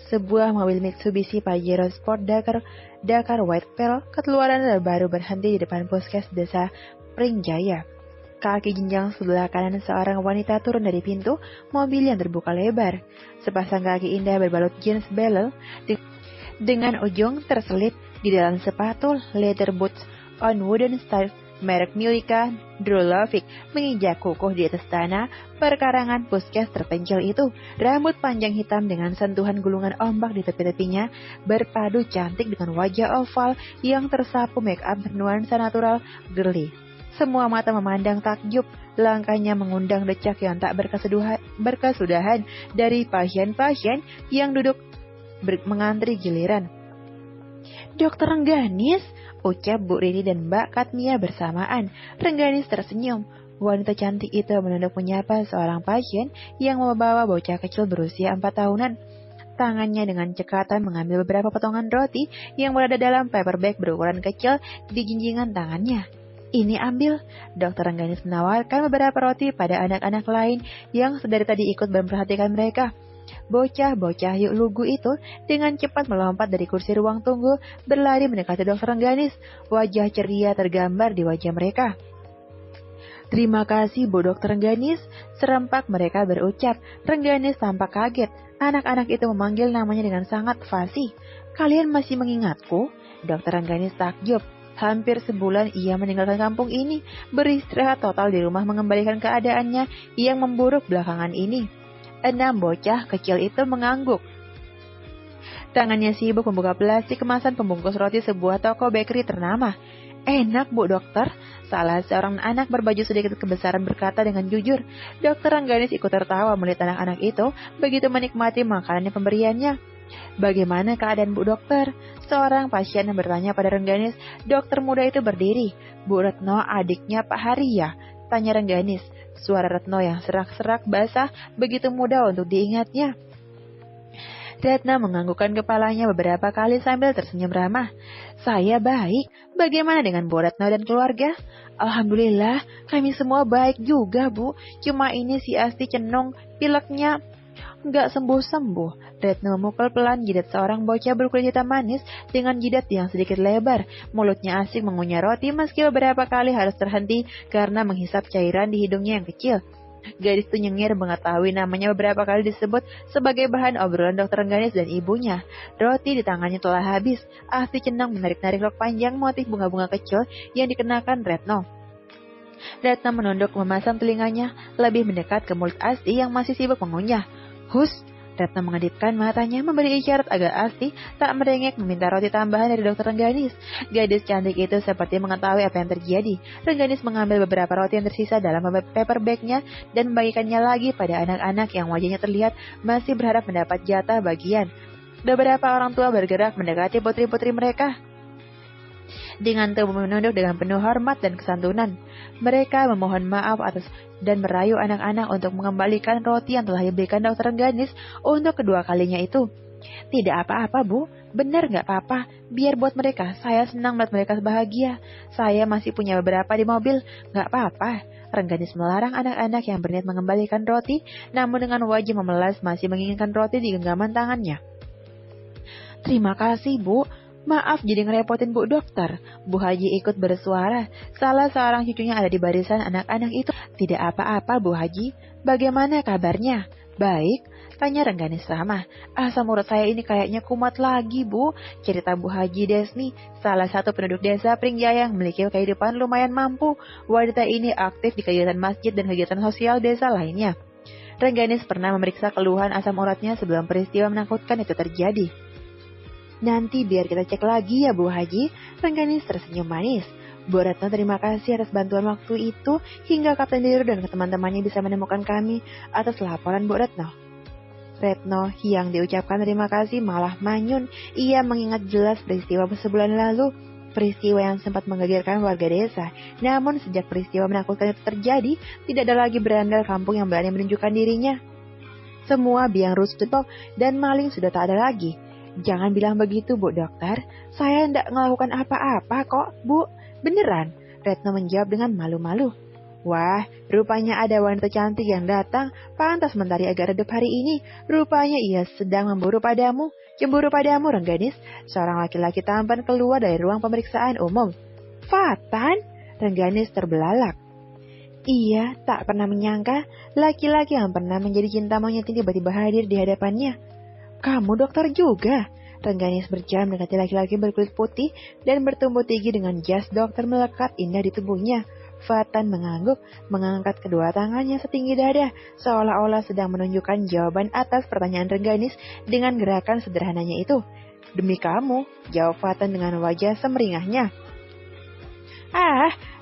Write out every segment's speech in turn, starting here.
sebuah mobil Mitsubishi Pajero Sport Dakar White Pearl keluaran terbaru berhenti di depan puskes desa Pringjaya. Kaki jenjang sebelah kanan seorang wanita turun dari pintu mobil yang terbuka lebar. Sepasang kaki indah berbalut jeans belel dengan ujung terselip di dalam sepatu leather boots on wooden style merek Milika Drulovic menginjak kukuh di atas tanah perkarangan puskes terpencil itu. Rambut panjang hitam dengan sentuhan gulungan ombak di tepi-tepinya berpadu cantik dengan wajah oval yang tersapu make up bernuansa natural girly. Semua mata memandang takjub. Langkahnya mengundang decak yang tak berkesudahan dari pasien-pasien yang duduk mengantri giliran. "Dokter Rengganis," ucap Bu Rini dan Mbak Katmia bersamaan. Rengganis tersenyum. Wanita cantik itu menunduk menyapa seorang pasien yang membawa bocah kecil berusia 4 tahunan. Tangannya dengan cekatan mengambil beberapa potongan roti yang berada dalam paper bag berukuran kecil di jinjingan tangannya. "Ini ambil." Dokter Rengganis menawarkan beberapa roti pada anak-anak lain yang sedari tadi ikut memperhatikan mereka. Bocah-bocah yuk lugu itu dengan cepat melompat dari kursi ruang tunggu, berlari mendekati Dokter Rengganis. Wajah ceria tergambar di wajah mereka. "Terima kasih Bu Dokter Rengganis," serempak mereka berucap. Rengganis tampak kaget. Anak-anak itu memanggil namanya dengan sangat fasih. "Kalian masih mengingatku?" Dokter Rengganis takjub. Hampir sebulan ia meninggalkan kampung ini, beristirahat total di rumah mengembalikan keadaannya yang memburuk belakangan ini. 6 bocah kecil itu mengangguk. Tangannya sibuk membuka plastik kemasan pembungkus roti sebuah toko bakery ternama. "Enak Bu Dokter," salah seorang anak berbaju sedikit kebesaran berkata dengan jujur. Dokter Rengganis ikut tertawa melihat anak-anak itu begitu menikmati makanan pemberiannya. "Bagaimana keadaan Bu Dokter?" Seorang pasien yang bertanya pada Rengganis. Dokter muda itu berdiri. "Bu Retno adiknya Pak Hari ya?" tanya Rengganis. Suara Retno yang serak-serak basah begitu mudah untuk diingatnya. Retno menganggukkan kepalanya beberapa kali sambil tersenyum ramah. "Saya baik. Bagaimana dengan Bu Retno dan keluarga?" "Alhamdulillah, kami semua baik juga Bu. Cuma ini si Asti cenung, pileknya nggak sembuh-sembuh." Retno memukul pelan jidat seorang bocah berkulit hitam manis dengan jidat yang sedikit lebar. Mulutnya asik mengunyah roti meski beberapa kali harus terhenti karena menghisap cairan di hidungnya yang kecil. Gadis itu nyengir mengetahui namanya beberapa kali disebut sebagai bahan obrolan Dokter Rengganis dan ibunya. Roti di tangannya telah habis. Asti cenang menarik-narik rok panjang motif bunga-bunga kecil yang dikenakan Retno. Retno menunduk memasang telinganya lebih mendekat ke mulut Asti yang masih sibuk mengunyah. "Hus!" Retno mengedipkan matanya memberi isyarat agar Asti tak merengek meminta roti tambahan dari Dokter Rengganis. Gadis cantik itu seperti mengetahui apa yang terjadi. Rengganis mengambil beberapa roti yang tersisa dalam paper bag-nya dan membagikannya lagi pada anak-anak yang wajahnya terlihat masih berharap mendapat jatah bagian. Beberapa orang tua bergerak mendekati putri-putri mereka dengan tubuh menunduk dengan penuh hormat dan kesantunan. Mereka memohon maaf atas dan merayu anak-anak untuk mengembalikan roti yang telah diberikan Dokter Rengganis untuk kedua kalinya itu. "Tidak apa-apa Bu, benar nggak apa-apa, biar buat mereka, saya senang melihat mereka bahagia. Saya masih punya beberapa di mobil, nggak apa-apa." Rengganis melarang anak-anak yang berniat mengembalikan roti, namun dengan wajah memelas masih menginginkan roti di genggaman tangannya. "Terima kasih Bu. Maaf jadi ngerepotin Bu Dokter." Bu Haji ikut bersuara. Salah seorang cucunya ada di barisan anak-anak itu. "Tidak apa-apa Bu Haji. Bagaimana kabarnya?" "Baik," tanya Rengganis ramah. "Asam urat saya ini kayaknya kumat lagi Bu," cerita Bu Haji Desmi, salah satu penduduk desa Pringjaya yang memiliki kehidupan lumayan mampu. Wanita ini aktif di kegiatan masjid dan kegiatan sosial desa lainnya. Rengganis pernah memeriksa keluhan asam uratnya sebelum peristiwa menakutkan itu terjadi. "Nanti biar kita cek lagi ya Bu Haji." Rengganis tersenyum manis. "Bu Retno terima kasih atas bantuan waktu itu hingga Kapten Diru dan teman-temannya bisa menemukan kami atas laporan Bu Retno." Retno yang diucapkan terima kasih malah manyun. Ia mengingat jelas peristiwa sebulan lalu, peristiwa yang sempat menggegerkan warga desa. Namun sejak peristiwa menakutkan itu terjadi, tidak ada lagi berandal kampung yang berani menunjukkan dirinya. Semua biang rusuh dan maling sudah tak ada lagi. "Jangan bilang begitu Bu Dokter, saya tidak melakukan apa-apa kok Bu, beneran." Retno menjawab dengan malu-malu. Wah, rupanya ada wanita cantik yang datang. Pantas Mentari agak redup hari ini. Rupanya ia sedang memburu padamu. Cemburu padamu, Rengganis. Seorang laki-laki tampan keluar dari ruang pemeriksaan umum. Fatan? Rengganis terbelalak. Ia tak pernah menyangka laki-laki yang pernah menjadi cinta monyet ini tiba-tiba hadir di hadapannya. Kamu dokter juga? Rengganis berjalan mendekati laki-laki berkulit putih dan bertumbuh tinggi dengan jas dokter melekat indah di tubuhnya. Fatan mengangguk, mengangkat kedua tangannya setinggi dada, seolah-olah sedang menunjukkan jawaban atas pertanyaan Rengganis dengan gerakan sederhananya itu. Demi kamu, jawab Fatan dengan wajah semeringahnya.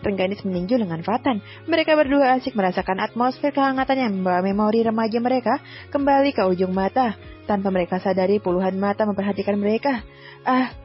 Rengganis meninju lengan Fatan. Mereka berdua asik merasakan atmosfer kehangatan yang membawa memori remaja mereka kembali ke ujung mata. Tanpa mereka sadari puluhan mata memperhatikan mereka.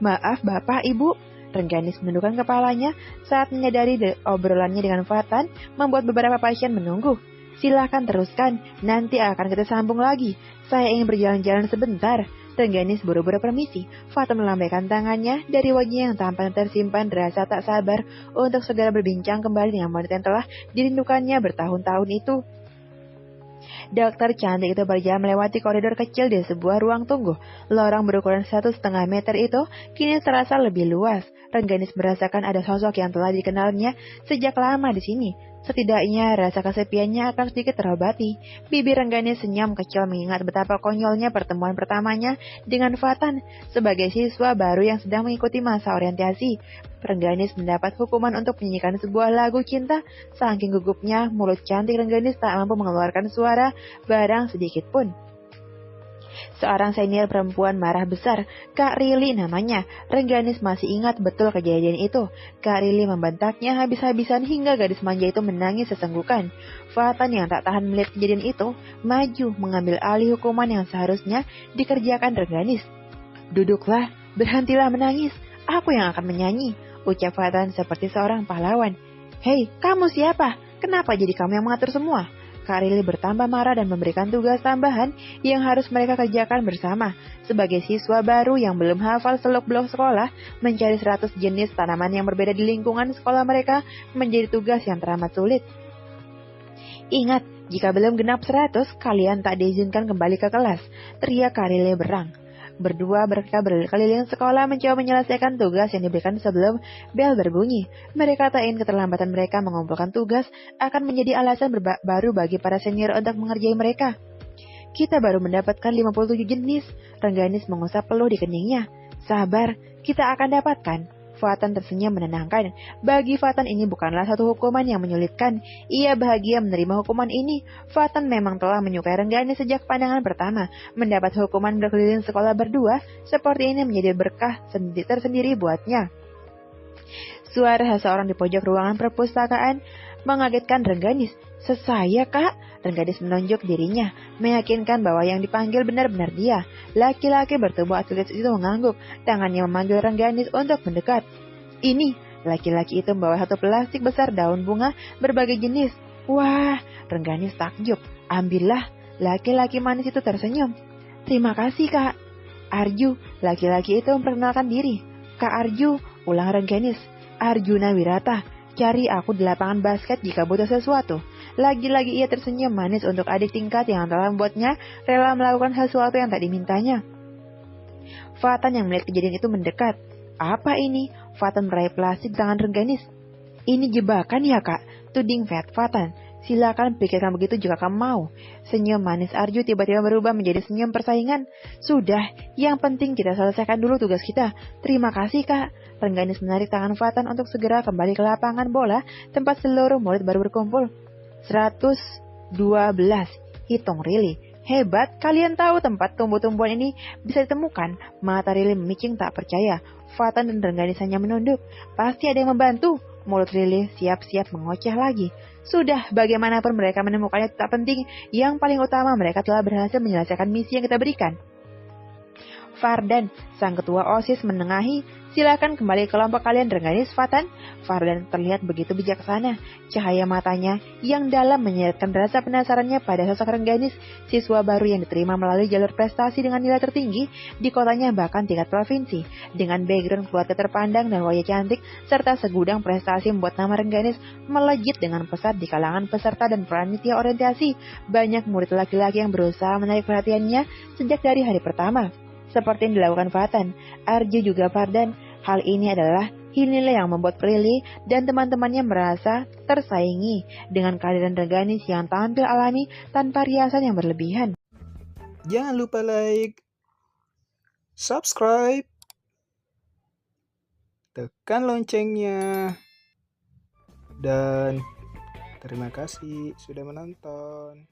Maaf Bapak, Ibu. Rengganis menundukkan kepalanya saat menyadari obrolannya dengan Fatan membuat beberapa pasien menunggu. Silahkan teruskan, nanti akan kita sambung lagi. Saya ingin berjalan-jalan sebentar. Rengganis buru-buru permisi. Fatan melambaikan tangannya, dari wajahnya yang tampan tersimpan rasa tak sabar untuk segera berbincang kembali dengan wanita yang telah dirindukannya bertahun-tahun itu. Dokter cantik itu berjalan melewati koridor kecil di sebuah ruang tunggu. Lorong berukuran 1,5 meter itu kini terasa lebih luas. Rengganis merasakan ada sosok yang telah dikenalnya sejak lama di sini. Setidaknya rasa kesepiannya akan sedikit terobati. Bibir Rengganis senyum kecil mengingat betapa konyolnya pertemuan pertamanya dengan Fatan sebagai siswa baru yang sedang mengikuti masa orientasi. Rengganis mendapat hukuman untuk menyanyikan sebuah lagu cinta. Saking gugupnya, mulut cantik Rengganis tak mampu mengeluarkan suara barang sedikit pun. Seorang senior perempuan marah besar, Kak Rili namanya. Rengganis masih ingat betul kejadian itu. Kak Rili membentaknya habis-habisan hingga gadis manja itu menangis sesenggukan. Fatan yang tak tahan melihat kejadian itu, maju mengambil alih hukuman yang seharusnya dikerjakan Rengganis. Duduklah, berhentilah menangis. Aku yang akan menyanyi, ucap Fatan seperti seorang pahlawan. Hei, kamu siapa? Kenapa jadi kamu yang mengatur semua? Kak Rili bertambah marah dan memberikan tugas tambahan yang harus mereka kerjakan bersama. Sebagai siswa baru yang belum hafal seluk-beluk sekolah, mencari 100 jenis tanaman yang berbeda di lingkungan sekolah mereka menjadi tugas yang teramat sulit. Ingat, jika belum genap 100, kalian tak diizinkan kembali ke kelas, teriak Kak Rili berang. Berdua mereka berkeliling sekolah mencoba menyelesaikan tugas yang diberikan sebelum bel berbunyi. Mereka tak ingin keterlambatan mereka mengumpulkan tugas akan menjadi alasan baru bagi para senior untuk mengerjai mereka. Kita baru mendapatkan 57 jenis. Rengganis mengusap peluh di keningnya. Sabar, kita akan dapatkan. Fatan tersenyum menenangkan. Bagi Fatan ini bukanlah satu hukuman yang menyulitkan. Ia bahagia menerima hukuman ini. Fatan memang telah menyukai Rengganis sejak pandangan pertama. Mendapat hukuman berkeliling sekolah berdua seperti ini menjadi berkah tersendiri buatnya. Suara seseorang di pojok ruangan perpustakaan mengagetkan Rengganis. Saya, Kak? Rengganis menunjuk dirinya, meyakinkan bahwa yang dipanggil benar-benar dia. Laki-laki bertubuh atletis itu mengangguk, tangannya memanggil Rengganis untuk mendekat. Ini, laki-laki itu membawa satu plastik besar daun bunga berbagai jenis. Wah, Rengganis takjub. Ambillah, laki-laki manis itu tersenyum. Terima kasih, Kak. Arju, laki-laki itu memperkenalkan diri. Kak Arju, ulang Rengganis. Arjuna Wirata, cari aku di lapangan basket jika butuh sesuatu. Lagi-lagi ia tersenyum manis untuk adik tingkat yang telah membuatnya rela melakukan sesuatu yang tak dimintanya. Fatan yang melihat kejadian itu mendekat. Apa ini? Fatan meraih plastik di tangan Rengganis. Ini jebakan ya, Kak? Tuding Fatan. Silakan pikirkan begitu jika kamu mau. Senyum manis Arju tiba-tiba berubah menjadi senyum persaingan. Sudah, yang penting kita selesaikan dulu tugas kita. Terima kasih, Kak. Rengganis menarik tangan Fatan untuk segera kembali ke lapangan bola tempat seluruh murid baru berkumpul. 112, hitung Rili. Hebat, kalian tahu tempat tumbuh-tumbuhan ini bisa ditemukan. Mata Rili memicing tak percaya. Fatan dan Rengganis hanya menunduk. Pasti ada yang membantu. Mulut Rili siap-siap mengoceh lagi. Sudah, bagaimanapun mereka menemukannya tak penting. Yang paling utama mereka telah berhasil menyelesaikan misi yang kita berikan. Fardan, sang ketua OSIS menengahi, Silakan kembali ke kelompok kalian, Rengganis, Fatan. Fardan terlihat begitu bijaksana. Cahaya matanya yang dalam menyeretkan rasa penasarannya pada sosok Rengganis, siswa baru yang diterima melalui jalur prestasi dengan nilai tertinggi di kotanya bahkan tingkat provinsi. Dengan background keluarga terpandang dan wajah cantik, serta segudang prestasi membuat nama Rengganis melejit dengan pesat di kalangan peserta dan panitia orientasi. Banyak murid laki-laki yang berusaha menarik perhatiannya sejak dari hari pertama. Seperti yang dilakukan Fatan, Arju juga Fardan. Hal ini adalah nilai yang membuat Prilly dan teman-temannya merasa tersaingi dengan kehadiran Rengganis yang tampil alami tanpa riasan yang berlebihan. Jangan lupa like, subscribe, tekan loncengnya, dan terima kasih sudah menonton.